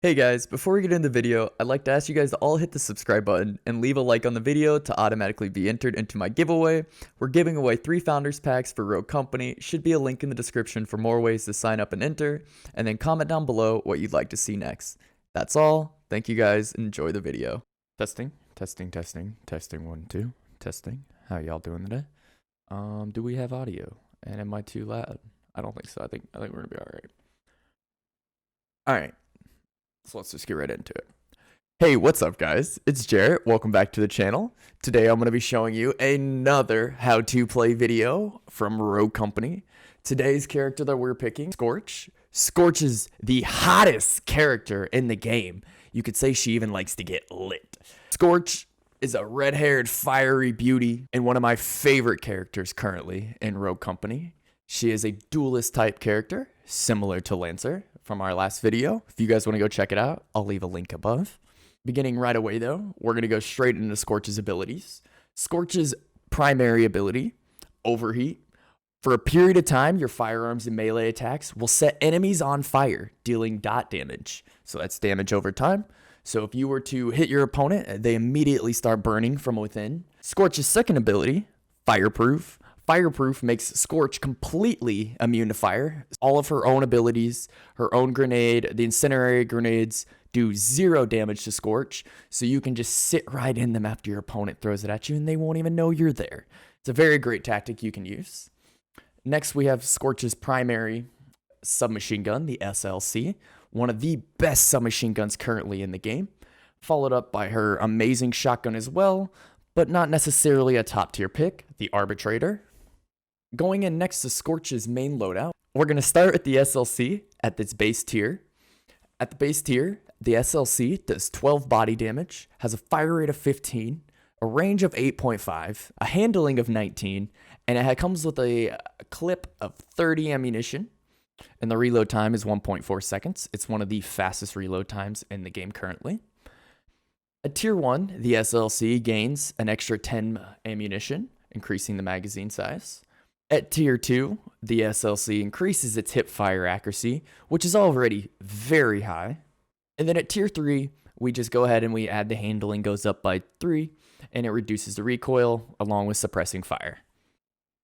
Hey guys, before we get into the video, I'd like to ask you guys to all hit the subscribe button and leave a like on the video to automatically be entered into my giveaway. We're giving away 3 Founders Packs for Rogue Company. Should be a link in the description for more ways to sign up and enter. And then comment down below what you'd like to see next. That's all. Thank you guys. Enjoy the video. Testing, 1, 2, testing. How y'all doing today? Do we have audio? And am I too loud? I don't think so. I think we're gonna be alright. Alright. So let's just get right into it. Hey, what's up guys? It's Jarret. Welcome back to the channel. Today I'm going to be showing you another how to play video from Rogue Company. Today's character that we're picking, Scorch. Scorch is the hottest character in the game. You could say she even likes to get lit. Scorch is a red-haired fiery beauty and one of my favorite characters currently in Rogue Company. She is a duelist type character, similar to Lancer from our last video. If you guys want to go check it out, I'll leave a link above. Beginning right away though, we're going to go straight into Scorch's abilities. Scorch's primary ability, Overheat. For a period of time, your firearms and melee attacks will set enemies on fire, dealing dot damage. So that's damage over time. So if you were to hit your opponent, they immediately start burning from within. Scorch's second ability, Fireproof. Fireproof makes Scorch completely immune to fire. All of her own abilities, her own grenade, the incendiary grenades do 0 damage to Scorch, so you can just sit right in them after your opponent throws it at you and they won't even know you're there. It's a very great tactic you can use. Next, we have Scorch's primary submachine gun, the SLC, one of the best submachine guns currently in the game, followed up by her amazing shotgun as well, but not necessarily a top tier pick, the Arbitrator. Going in next to Scorch's main loadout, we're going to start with the SLC at its base tier. At the base tier, the SLC does 12 body damage, has a fire rate of 15, a range of 8.5, a handling of 19, and it comes with a clip of 30 ammunition, and the reload time is 1.4 seconds. It's one of the fastest reload times in the game currently. At tier 1, the SLC gains an extra 10 ammunition, increasing the magazine size. At tier 2, the SLC increases its hip fire accuracy, which is already very high. And then at tier 3, we just go ahead and we add the handling goes up by 3, and it reduces the recoil along with suppressing fire.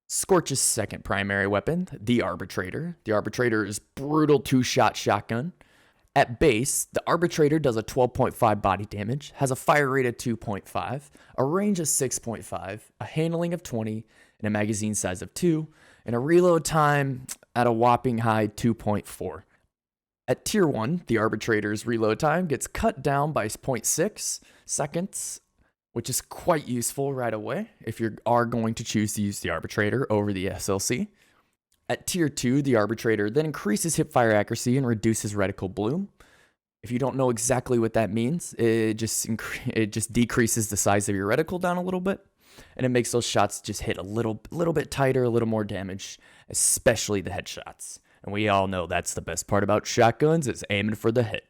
Scorch's second primary weapon, the Arbitrator. The Arbitrator is brutal 2-shot shotgun. At base, the Arbitrator does a 12.5 body damage, has a fire rate of 2.5, a range of 6.5, a handling of 20, and a magazine size of 2, and a reload time at a whopping high 2.4. At tier 1, the Arbitrator's reload time gets cut down by 0.6 seconds, which is quite useful right away if you are going to choose to use the Arbitrator over the SLC. At tier 2, the Arbitrator then increases hip fire accuracy and reduces reticle bloom. If you don't know exactly what that means, it just decreases the size of your reticle down a little bit, and it makes those shots just hit a little bit tighter, a little more damage, especially the headshots. And we all know that's the best part about shotguns, is aiming for the hit.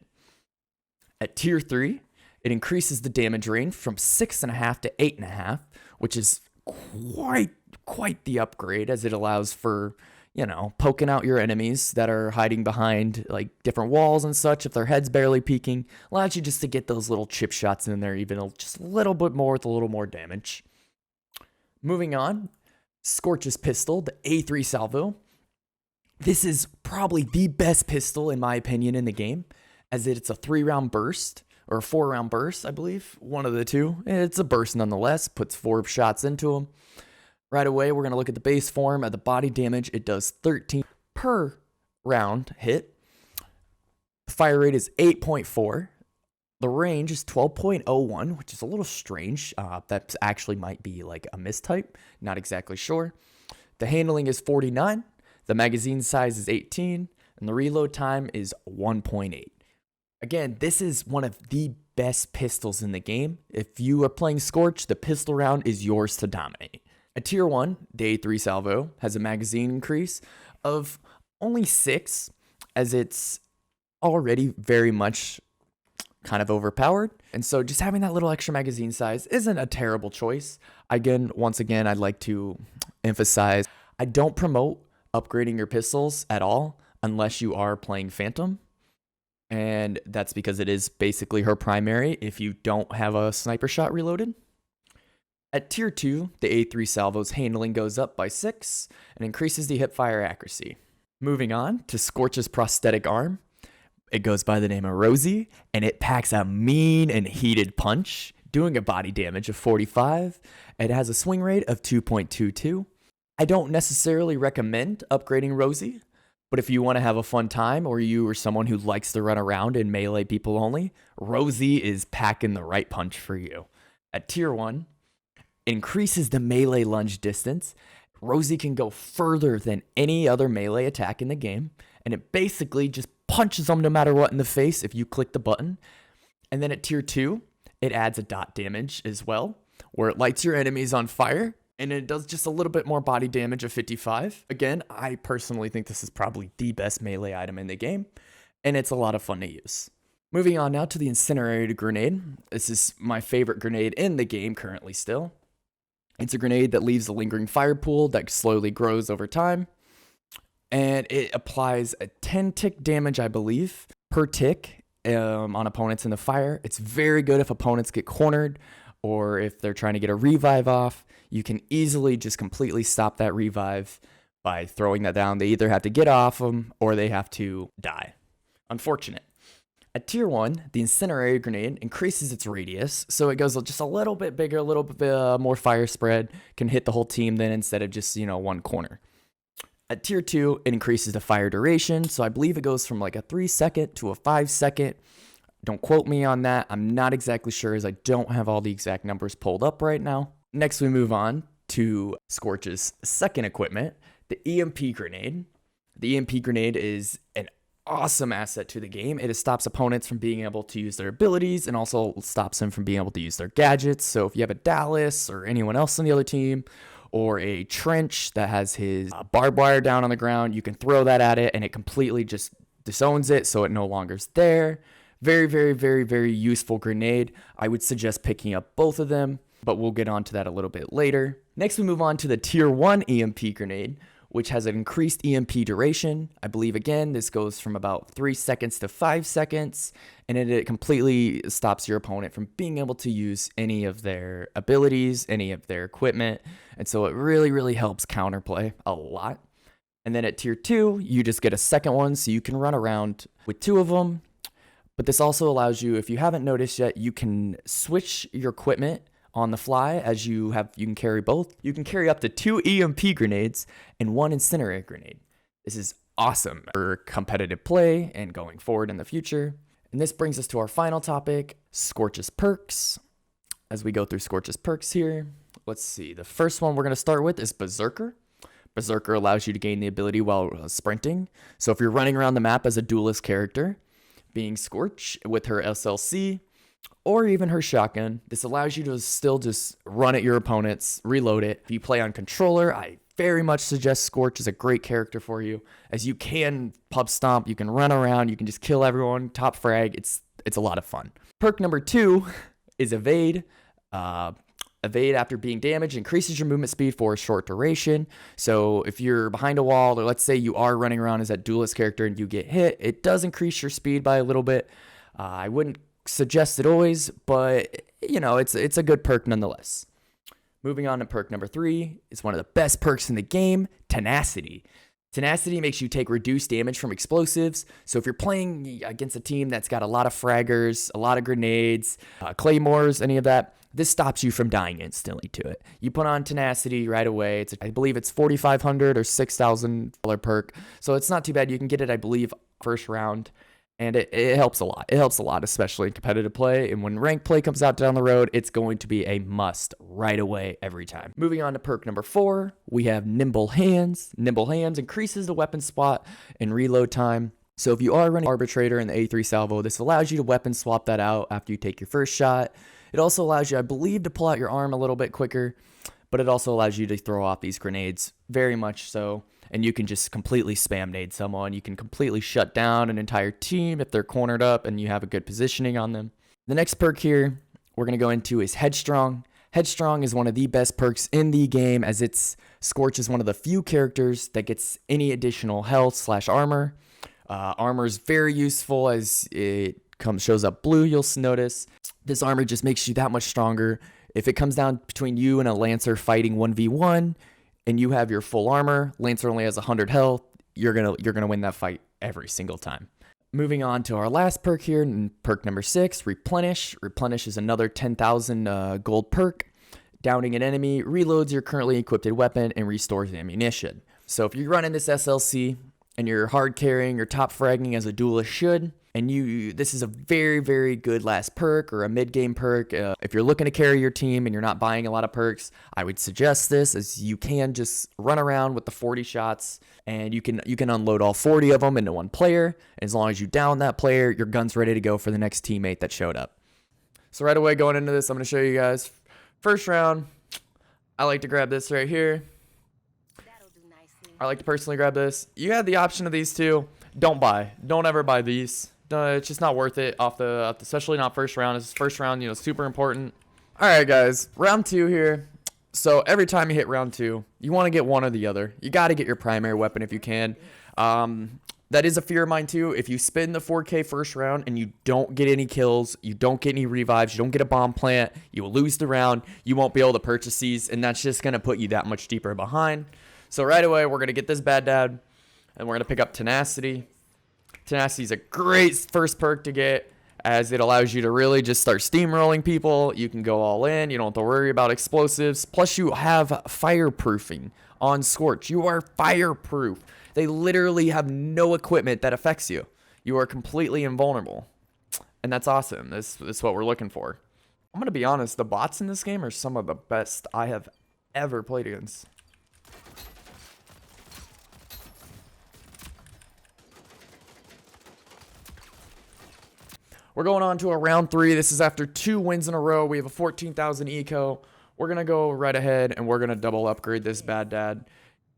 At tier 3, it increases the damage range from 6.5 to 8.5, which is quite the upgrade, as it allows for, you know, poking out your enemies that are hiding behind like different walls and such. If their head's barely peeking, allows you just to get those little chip shots in there, even just a little bit more with a little more damage. Moving on, Scorch's pistol, the A3 Salvo. This is probably the best pistol in my opinion in the game, as it's a 3-round burst, or a 4-round burst, I believe, one of the two. It's a burst nonetheless, puts 4 shots into them. Right away, we're going to look at the base form. At the body damage, it does 13 per round hit. The fire rate is 8.4. The range is 12.01, which is a little strange. That actually might be like a mistype. Not exactly sure. The handling is 49. The magazine size is 18. And the reload time is 1.8. Again, this is one of the best pistols in the game. If you are playing Scorch, the pistol round is yours to dominate. At tier 1, the A3 Salvo has a magazine increase of only 6, as it's already very much kind of overpowered. And so just having that little extra magazine size isn't a terrible choice. Once again, I'd like to emphasize, I don't promote upgrading your pistols at all unless you are playing Phantom. and that's because it is basically her primary if you don't have a sniper shot reloaded. At tier 2, the A3 salvo's handling goes up by 6 and increases the hipfire accuracy. Moving on to Scorch's prosthetic arm. It goes by the name of Rosie, and it packs a mean and heated punch, doing a body damage of 45. It has a swing rate of 2.22. I don't necessarily recommend upgrading Rosie, but if you want to have a fun time or you are someone who likes to run around and melee people only, Rosie is packing the right punch for you. At tier 1, increases the melee lunge distance. Rosie can go further than any other melee attack in the game, and it basically just punches them no matter what in the face if you click the button. And then at tier 2, it adds a dot damage as well, where it lights your enemies on fire, and it does just a little bit more body damage of 55. Again, I personally think this is probably the best melee item in the game, and it's a lot of fun to use. Moving on now to the incinerated grenade. This is my favorite grenade in the game currently still. It's a grenade that leaves a lingering fire pool that slowly grows over time. And it applies a 10 tick damage, I believe, per tick on opponents in the fire. It's very good if opponents get cornered or if they're trying to get a revive off. You can easily just completely stop that revive by throwing that down. They either have to get off them or they have to die. Unfortunate. At tier 1, the incinerator grenade increases its radius, so it goes just a little bit bigger, a little bit more fire spread, can hit the whole team then instead of just, one corner. At tier 2, it increases the fire duration, so I believe it goes from like a 3-second to a 5-second. Don't quote me on that. I'm not exactly sure as I don't have all the exact numbers pulled up right now. Next, we move on to Scorch's second equipment, the EMP grenade. The EMP grenade is an awesome asset to the game. It stops opponents from being able to use their abilities and also stops them from being able to use their gadgets. So if you have a Dallas or anyone else on the other team or a Trench that has his barbed wire down on the ground, you can throw that at it and it completely just disowns it so it no longer is there. Very, very, very, very useful grenade. I would suggest picking up both of them, but we'll get onto that a little bit later. Next, we move on to the tier 1 EMP grenade, which has an increased EMP duration. I believe, again, this goes from about 3 seconds to 5 seconds, and it completely stops your opponent from being able to use any of their abilities, any of their equipment, and so it really, really helps counterplay a lot. And then at tier 2, you just get a second one, so you can run around with 2 of them, but this also allows you, if you haven't noticed yet, you can switch your equipment on the fly as you can carry both. You can carry up to 2 EMP grenades and 1 incinerator grenade. This is awesome for competitive play and going forward in the future. And this brings us to our final topic, Scorch's perks. As we go through Scorch's perks here, let's see. The first one we're going to start with is Berserker. Berserker allows you to gain the ability while sprinting. So if you're running around the map as a duelist character, being Scorch with her SLC, or even her shotgun, this allows you to still just run at your opponents, reload it. If you play on controller, I very much suggest Scorch is a great character for you, as you can pub stomp, you can run around, you can just kill everyone, top frag. It's a lot of fun. Perk number 2 is Evade. Evade after being damaged increases your movement speed for a short duration. So if you're behind a wall, or let's say you are running around as that duelist character and you get hit, it does increase your speed by a little bit. I wouldn't suggest it always, but it's a good perk nonetheless. Moving on to perk number 3 is one of the best perks in the game, Tenacity. Tenacity makes you take reduced damage from explosives. So if you're playing against a team that's got a lot of fraggers, a lot of grenades, claymores, any of that, this stops you from dying instantly to it. You put on Tenacity right away. I believe it's $4,500 or $6,000 perk. So it's not too bad. You can get it, I believe, first round. And it helps a lot. It helps a lot, especially in competitive play. And when ranked play comes out down the road, it's going to be a must right away every time. Moving on to perk number 4, we have Nimble Hands. Nimble Hands increases the weapon spot and reload time. So if you are running Arbitrator in the A3 salvo, this allows you to weapon swap that out after you take your first shot. It also allows you, I believe, to pull out your arm a little bit quicker, but it also allows you to throw off these grenades very much so. And you can just completely spam nade someone. You can completely shut down an entire team if they're cornered up and you have a good positioning on them. The next perk here we're going to go into is Headstrong. Headstrong is one of the best perks in the game, as Scorch is one of the few characters that gets any additional health / armor Armor is very useful as it shows up blue, you'll notice. This armor just makes you that much stronger. If it comes down between you and a Lancer fighting 1v1 and you have your full armor, Lancer only has 100 health, you're gonna win that fight every single time. Moving on to our last perk here, perk number 6, Replenish. Replenish is another 10,000 gold perk. Downing an enemy reloads your currently equipped weapon and restores ammunition. So if you're running this SLC and you're hard carrying or top fragging as a duelist should, and this is a very, very good last perk or a mid-game perk. If you're looking to carry your team and you're not buying a lot of perks, I would suggest this, as you can just run around with the 40 shots and you can unload all 40 of them into one player. As long as you down that player, your gun's ready to go for the next teammate that showed up. So right away going into this, I'm going to show you guys. First round, I like to grab this right here. I like to personally grab this. You have the option of these two. Don't ever buy these. It's just not worth it especially not first round. This first round, super important. All right, guys, round 2 here. So every time you hit round 2, you want to get one or the other. You got to get your primary weapon if you can. That is a fear of mine too. If you spin the 4K first round and you don't get any kills, you don't get any revives, you don't get a bomb plant, you will lose the round. You won't be able to purchase these, and that's just gonna put you that much deeper behind. So right away, we're gonna get this bad dad, and we're gonna pick up Tenacity. Tenacity is a great first perk to get, as it allows you to really just start steamrolling people. You can go all in. You don't have to worry about explosives. Plus, you have fireproofing on Scorch. You are fireproof. They literally have no equipment that affects you. You are completely invulnerable. And that's awesome. This is what we're looking for. I'm going to be honest. The bots in this game are some of the best I have ever played against. We're going on to a round 3. This is after 2 wins in a row. We have a 14,000 eco. We're going to go right ahead and we're going to double upgrade this bad dad.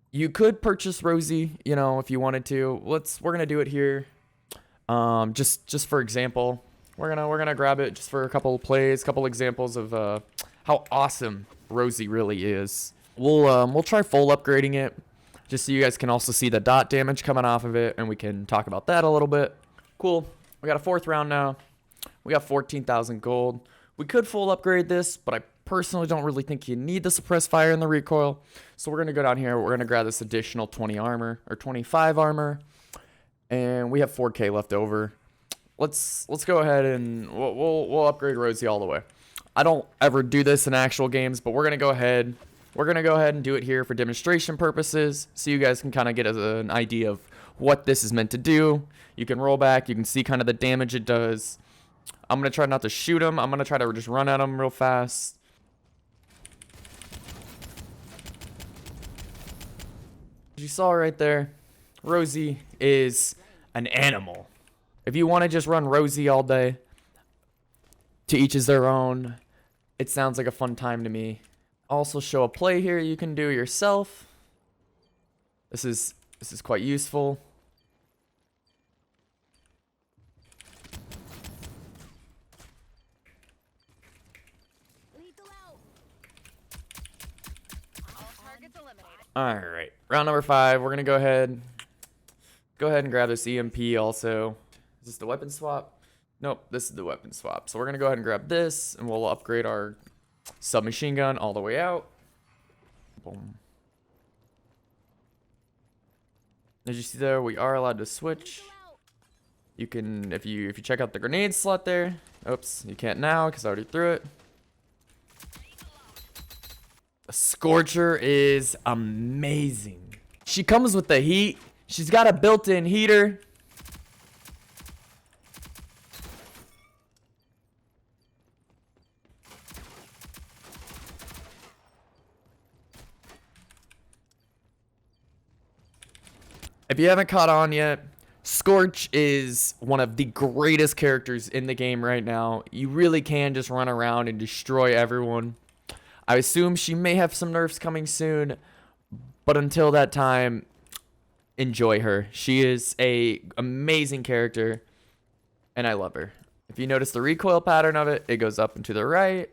You could purchase Rosie, if you wanted to. We're going to do it here. Just for example, we're going to grab it just for a couple of plays, couple examples of how awesome Rosie really is. We'll try full upgrading it just so you guys can also see the dot damage coming off of it, and we can talk about that a little bit. Cool. We got a 4th round now. We got 14,000 gold. We could full upgrade this, but I personally don't really think you need the suppressed fire and the recoil. So we're going to go down here. We're going to grab this additional 20 armor or 25 armor. And we have 4K left over. Let's go ahead and we'll upgrade Rosie all the way. I don't ever do this in actual games, but we're going to go ahead. We're going to go ahead and do it here for demonstration purposes, so you guys can kind of get an idea of what this is meant to do. You can roll back. You can see kind of the damage it does. I'm going to try not to shoot him. I'm going to try to just run at him real fast. As you saw right there, Rosie is an animal. If you want to just run Rosie all day, to each is their own. It sounds like a fun time to me. Also show a play here you can do yourself. This is quite useful. All right, round number 5. We're gonna go ahead and grab this EMP. Also, is this the weapon swap? Nope, this is the weapon swap. So we're gonna go ahead and grab this, and we'll upgrade our submachine gun all the way out. Boom. As you see there, we are allowed to switch. You can, if you check out the grenade slot there. Oops, you can't now because I already threw it. The Scorcher is amazing. She comes with the heat. She's got a built-in heater. If you haven't caught on yet, Scorch is one of the greatest characters in the game right now. You really can just run around and destroy everyone. I assume she may have some nerfs coming soon, but until that time, enjoy her. She is an amazing character, and I love her. If you notice the recoil pattern of it, it goes up and to the right.